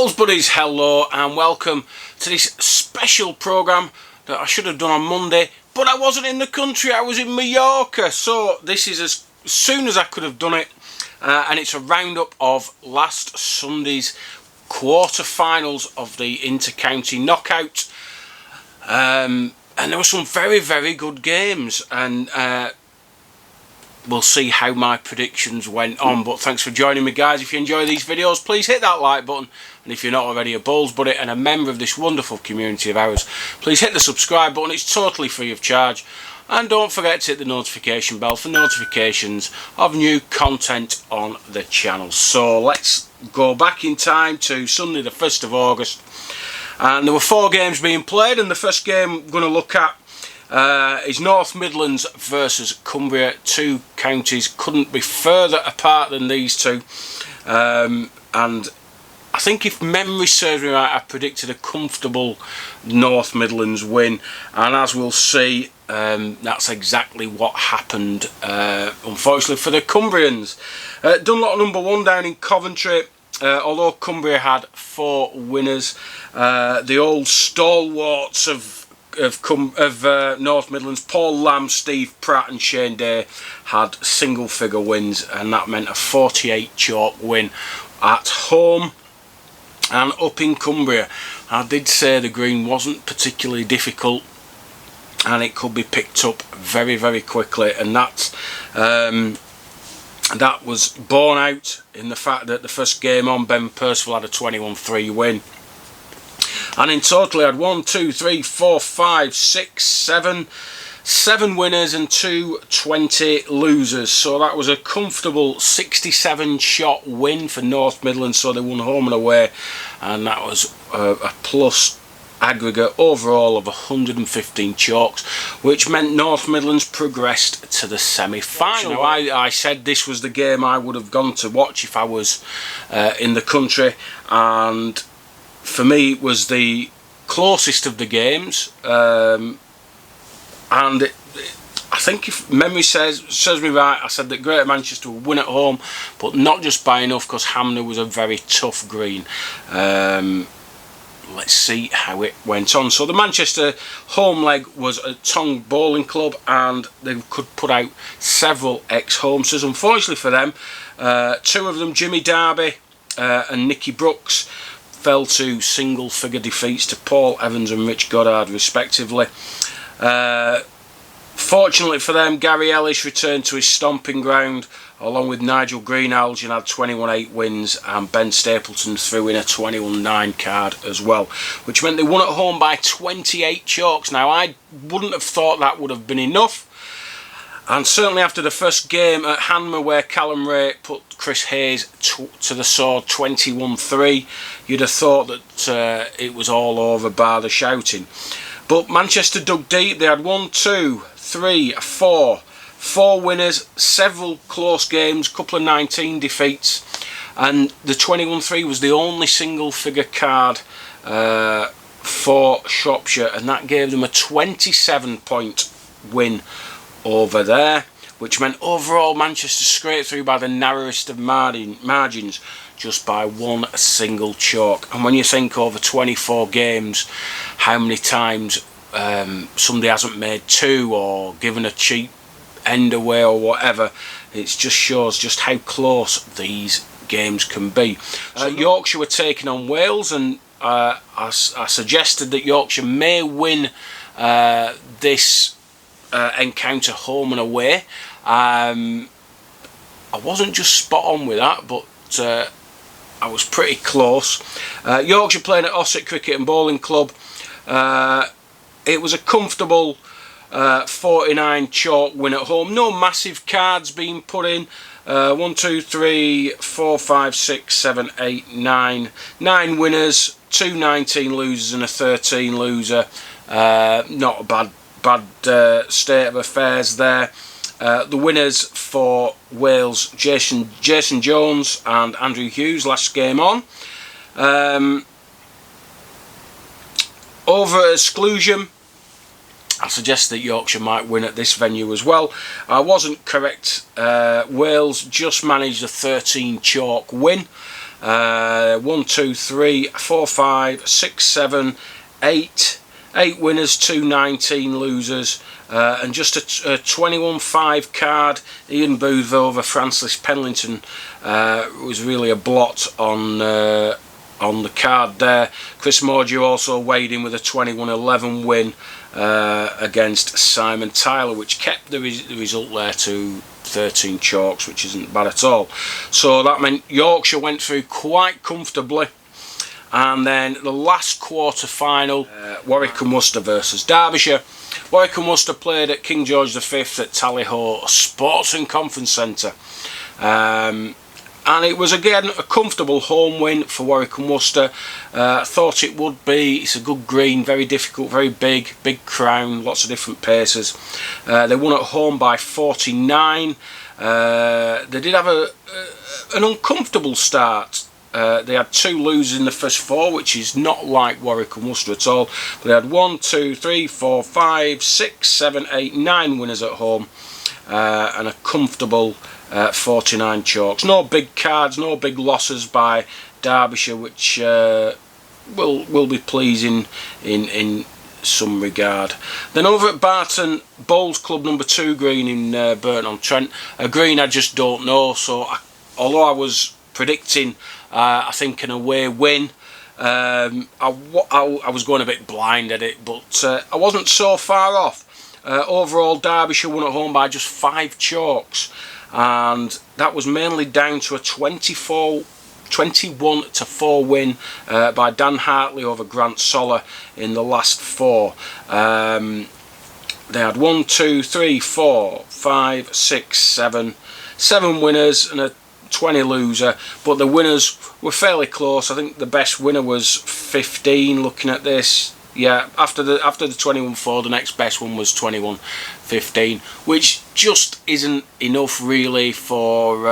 Bowls Buddies, hello and welcome to this special programme that I should have done on Monday, but I wasn't in the country, I was in Mallorca, so this is as soon as I could have done it, and it's a roundup of last Sunday's quarter-finals of the inter-county knockout, and there were some very good games, and we'll see how my predictions went on. But thanks for joining me, guys. If you enjoy these videos, please hit that like button, and if you're not already a Bowls Buddy and a member of this wonderful community of ours, please hit the subscribe button. It's totally free of charge, and don't forget to hit the notification bell for notifications of new content on the channel. So let's go back in time to Sunday the 1st of August, and there were 4 games being played, and the first game I'm going to look at is North Midlands versus Cumbria. Two counties couldn't be further apart than these two, and I think if memory serves me right, I predicted a comfortable North Midlands win, and as we'll see, that's exactly what happened, unfortunately for the Cumbrians. Dunlop number 1 down in Coventry. Although Cumbria had 4 winners, the old stalwarts of North Midlands, Paul Lamb, Steve Pratt and Shane Day, had single figure wins, and that meant a 48 chalk win at home. And up in Cumbria, I did say the green wasn't particularly difficult and it could be picked up very quickly, and that was borne out in the fact that the first game on, Ben Percival had a 21-3 win. And in total he had 7 winners and 2 20 losers. So that was a comfortable 67 shot win for North Midlands, so they won home and away, and that was a plus aggregate overall of 115 chalks, which meant North Midlands progressed to the semi-final. Now, I said this was the game I would have gone to watch if I was in the country, and for me it was the closest of the games, and I think if memory serves me right, I said that Greater Manchester would win at home, but not just by enough, because Hamner was a very tough green. Let's see how it went on. So the Manchester home leg was at Tongue Bowling Club, and they could put out several ex-homesters. Unfortunately for them, 2 of them, Jimmy Darby and Nicky Brooks, fell to single figure defeats to Paul Evans and Rich Goddard respectively. Fortunately for them, Gary Ellis returned to his stomping ground along with Nigel Greenhalgh and had 21-8 wins, and Ben Stapleton threw in a 21-9 card as well, which meant they won at home by 28 chalks. Now, I wouldn't have thought that would have been enough, and certainly after the first game at Hanmer, where Callum Ray put Chris Hayes to the sword 21-3, you'd have thought that it was all over bar the shouting. But Manchester dug deep. They had 4 winners, several close games, couple of 19 defeats, and the 21-3 was the only single figure card for Shropshire, and that gave them a 27-point win over there, which meant overall Manchester scraped through by the narrowest of margins, just by 1 single chalk. And when you think over 24 games how many times somebody hasn't made 2 or given a cheap end away or whatever, it just shows just how close these games can be. Yorkshire were taking on Wales, and I suggested that Yorkshire may win this encounter home and away. I wasn't just spot on with that, but I was pretty close. Yorkshire playing at Ossett Cricket and Bowling Club. It was a comfortable 49 chalk win at home. No massive cards being put in. 1, 2, 3, 4, 5, 6, 7, 8, 9. 9 winners, 2 19 losers and a 13 loser. Not a bad state of affairs there. The winners for Wales, Jason Jones and Andrew Hughes, last game on. Over at Exclusion, I suggest that Yorkshire might win at this venue as well. I wasn't correct. Wales just managed a 13 chalk win. 1, 2, 3, 4, 5, 6, 7, 8 winners, 2 19 losers, and just a 21-5 card. Ian Booth over Francis Penlington was really a blot on the card there. Chris Mordew also weighed in with a 21-11 win against Simon Tyler, which kept the result there to 13 chalks, which isn't bad at all. So that meant Yorkshire went through quite comfortably. And then the last quarter final, Warwick and Worcester versus Derbyshire. Warwick and Worcester played at King George V at Tallyho Sports and Conference Centre. And it was again a comfortable home win for Warwick and Worcester. I thought it would be. It's a good green, very difficult, very big crown, lots of different paces. They won at home by 49. They did have an uncomfortable start. They had 2 losers in the first 4, which is not like Warwick and Worcester at all. But they had 1, 2, 3, 4, 5, 6, 7, 8, 9 winners at home, and a comfortable 49 chalks. No big cards, no big losses by Derbyshire, which will be pleasing in some regard. Then over at Barton Bowls Club number 2 green in Burton-on-Trent, a green I just don't know. So although I was predicting I think an away win, I was going a bit blind at it, but I wasn't so far off. Overall, Derbyshire won at home by just 5 chalks, and that was mainly down to a 21-4 win by Dan Hartley over Grant Soller in the last 4. They had 1, 2, 3, 4, 5, 6, 7 winners and a 20 loser, but the winners were fairly close. I think the best winner was 15 looking at this. Yeah, after the 21-4, the next best one was 21-15, which just isn't enough really for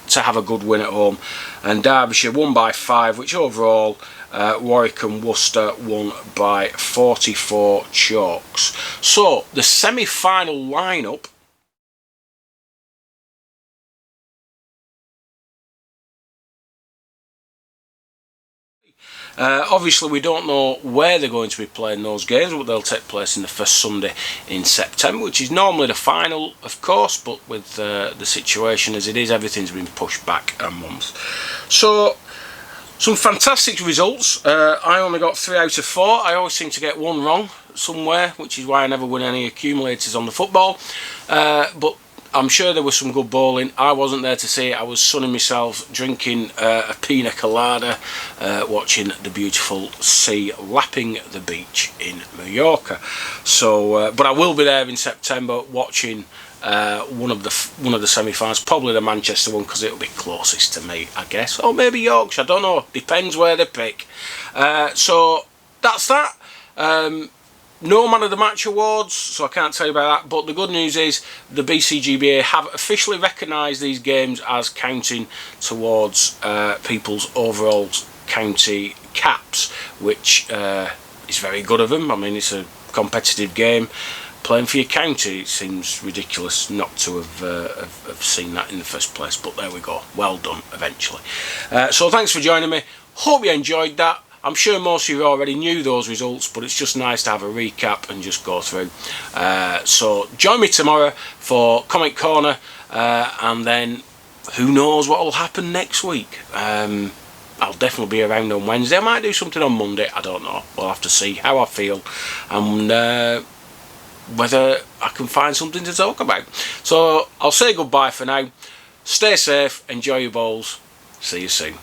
to have a good win at home. And Derbyshire won by 5, which overall Warwick and Worcester won by 44 chalks. So the semi-final lineup. Obviously we don't know where they're going to be playing those games, but they'll take place in the first Sunday in September, which is normally the final, of course, but with the situation as it is, everything's been pushed back a month. So some fantastic results. I only got 3 out of 4. I always seem to get 1 wrong somewhere, which is why I never win any accumulators on the football, but I'm sure there was some good bowling. I wasn't there to see it. I was sunning myself, drinking a pina colada, watching the beautiful sea lapping the beach in Mallorca. So, but I will be there in September watching one of the semi-finals, probably the Manchester one, because it'll be closest to me, I guess, or maybe Yorkshire. I don't know. Depends where they pick. So that's that. No Man of the Match awards, so I can't tell you about that, but the good news is the BCGBA have officially recognised these games as counting towards people's overall county caps, which is very good of them. I mean, it's a competitive game. Playing for your county, it seems ridiculous not to have seen that in the first place, but there we go. Well done, eventually. So thanks for joining me. Hope you enjoyed that. I'm sure most of you already knew those results, but it's just nice to have a recap and just go through. So join me tomorrow for Comic Corner, and then who knows what will happen next week. I'll definitely be around on Wednesday. I might do something on Monday, I don't know. We'll have to see how I feel and whether I can find something to talk about. So I'll say goodbye for now. Stay safe, enjoy your bowls. See you soon.